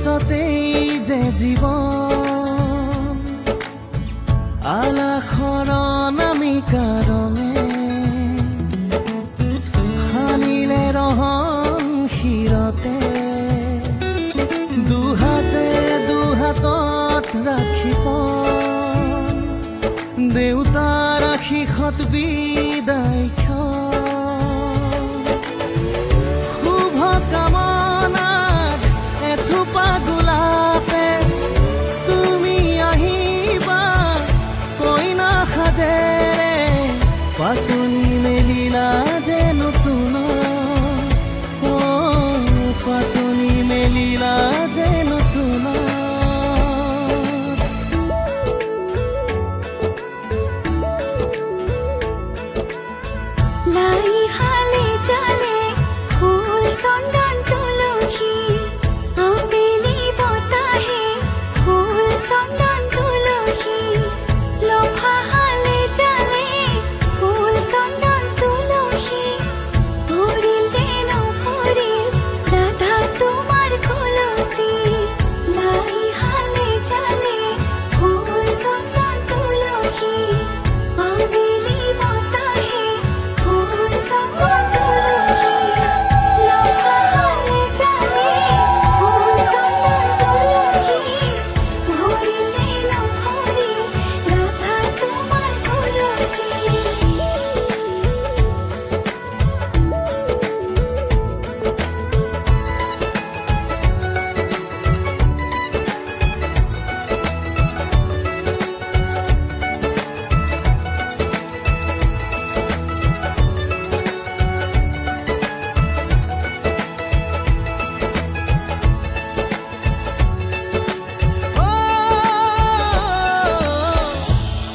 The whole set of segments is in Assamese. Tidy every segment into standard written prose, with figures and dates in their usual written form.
পিছতেই যে জীৱন আলাসৰ নামিকা ৰঙে সানিলে ৰহন শিৰতে দুহাতে দুহাতত ৰাখিব দেউতাৰ আশীষত বিদায় শুভ কামনাত এথোপা গোলাপে তুমি আহিবা কইনা সাজেৰে পাতনি মেলিলা যে নতুন পাতনি মেলিলা যে নতুন লাই হালে জালে ফুল চন্দন তুলসী আবেলি বতাহে ফুল চন্দন তুলসী লফা হালে জালে ফুল চন্দন তুলসী ভরিল দেন ভরিল রাধা তোমার কলসী লাই হালে জালে ফুল চন্দন তুলসী আবেলি বতাহে ফুল চন্দন তুলসী লফা হালে জালে ফুল চন্দন তুলসী ভরিল দেন ভরিল রাধা তোমার কলসী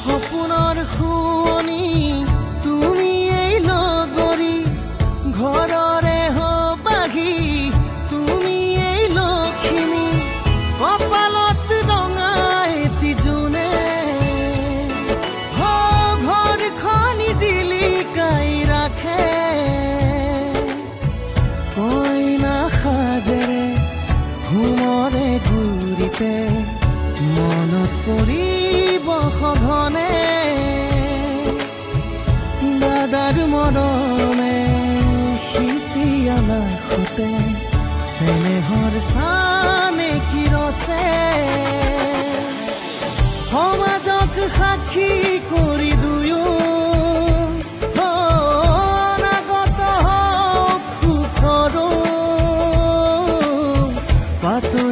সপোনৰ শুৱনি তুমি এই লগৰী ঘৰৰে হবাহি তুমি এই লখিমী কপালত ৰঙা এটি জোনে ঘৰখনি জিলিকাই ৰাখে কইনা সাজেৰে ঘুমৰে ঘূৰিতে মনত পৰিব সঘনে দাদাৰ মৰমে সিঁচি আলাসতে চেনেহৰ চানে কিৰছে সমাজক সাক্ষী কৰি দুয়ো অনাগত হওক সুখৰো পাতনি